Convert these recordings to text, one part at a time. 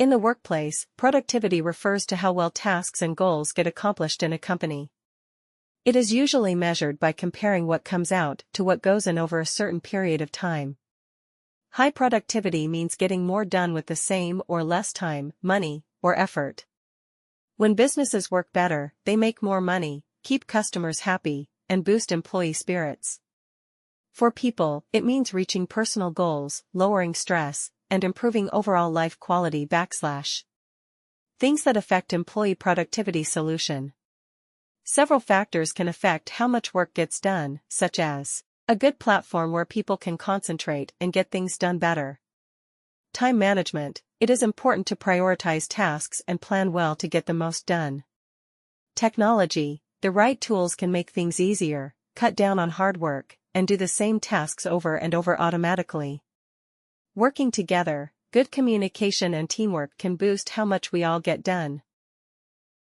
In the workplace, productivity refers to how well tasks and goals get accomplished in a company. It is usually measured by comparing what comes out to what goes in over a certain period of time. High productivity means getting more done with the same or less time, money, or effort. When businesses work better, they make more money, keep customers happy, and boost employee spirits. For people, it means reaching personal goals, lowering stress, and improving overall life quality / things that affect employee productivity solution. Several factors can affect how much work gets done, such as a good platform where people can concentrate and get things done better. Time management, it is important to prioritize tasks and plan well to get the most done. Technology, the right tools can make things easier, cut down on hard work, and do the same tasks over and over automatically. Working together, good communication and teamwork can boost how much we all get done.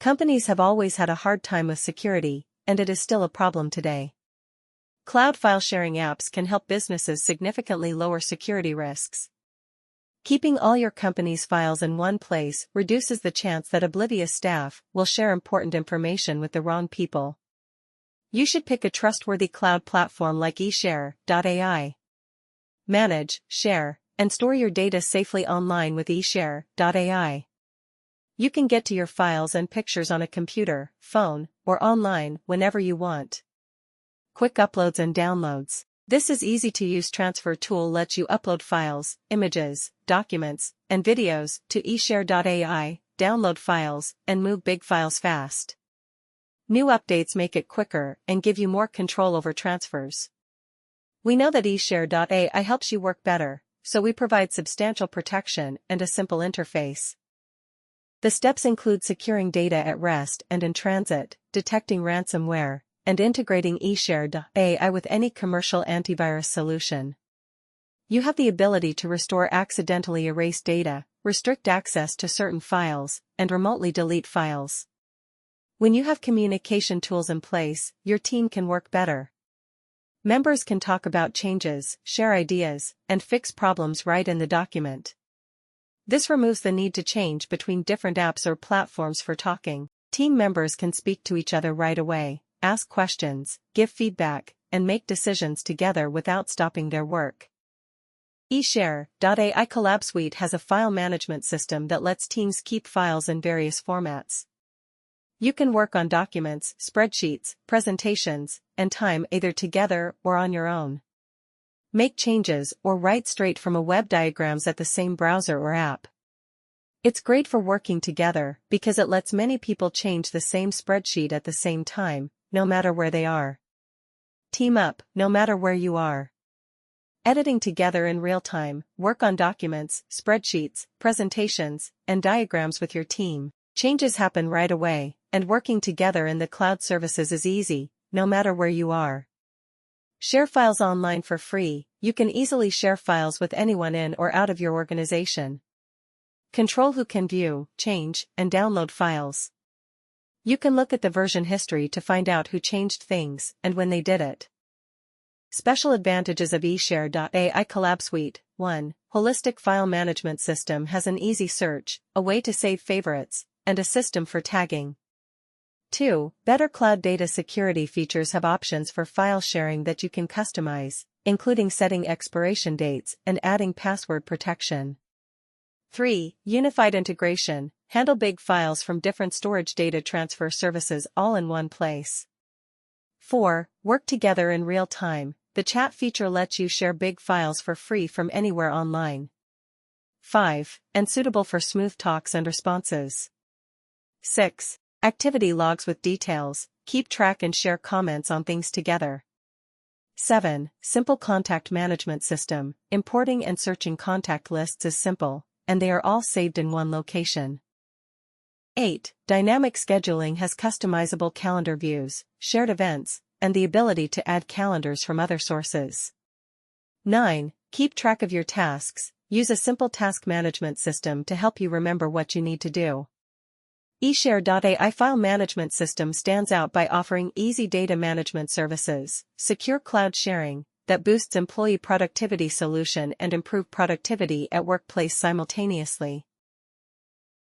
Companies have always had a hard time with security, and it is still a problem today. Cloud file sharing apps can help businesses significantly lower security risks. Keeping all your company's files in one place reduces the chance that oblivious staff will share important information with the wrong people. You should pick a trustworthy cloud platform like eShare.ai. Manage, share, and store your data safely online with eShare.ai. You can get to your files and pictures on a computer, phone, or online whenever you want. Quick uploads and downloads. This easy-to-use transfer tool lets you upload files, images, documents, and videos to eShare.ai, download files, and move big files fast. New updates make it quicker and give you more control over transfers. We know that eShare.ai helps you work better, so we provide substantial protection and a simple interface. The steps include securing data at rest and in transit, detecting ransomware, and integrating eShare.ai with any commercial antivirus solution. You have the ability to restore accidentally erased data, restrict access to certain files, and remotely delete files. When you have communication tools in place, your team can work better. Members can talk about changes, share ideas, and fix problems right in the document. This removes the need to change between different apps or platforms for talking. Team members can speak to each other right away, ask questions, give feedback, and make decisions together without stopping their work. eShare.ai Collab Suite has a file management system that lets teams keep files in various formats. You can work on documents, spreadsheets, presentations, and time either together or on your own. Make changes or write straight from a web diagrams at the same browser or app. It's great for working together because it lets many people change the same spreadsheet at the same time, no matter where they are. Team up, no matter where you are. Editing together in real time, work on documents, spreadsheets, presentations, and diagrams with your team. Changes happen right away, and working together in the cloud services is easy, no matter where you are. Share files online for free. You can easily share files with anyone in or out of your organization. Control who can view, change, and download files. You can look at the version history to find out who changed things and when they did it. Special advantages of eShare.ai Collab Suite. 1. Holistic file management system has an easy search, a way to save favorites, and a system for tagging. 2. Better cloud data security features have options for file sharing that you can customize, including setting expiration dates and adding password protection. 3. Unified integration, handle big files from different storage data transfer services all in one place. 4. Work together in real time, the chat feature lets you share big files for free from anywhere online. 5. And suitable for smooth talks and responses. 6. Activity logs with details, keep track and share comments on things together. 7. Simple contact management system, importing and searching contact lists is simple, and they are all saved in one location. 8. Dynamic scheduling has customizable calendar views, shared events, and the ability to add calendars from other sources. 9. Keep track of your tasks, use a simple task management system to help you remember what you need to do. eShare.ai file management system stands out by offering easy data management services, secure cloud sharing, that boosts employee productivity solution and improve productivity at workplace simultaneously.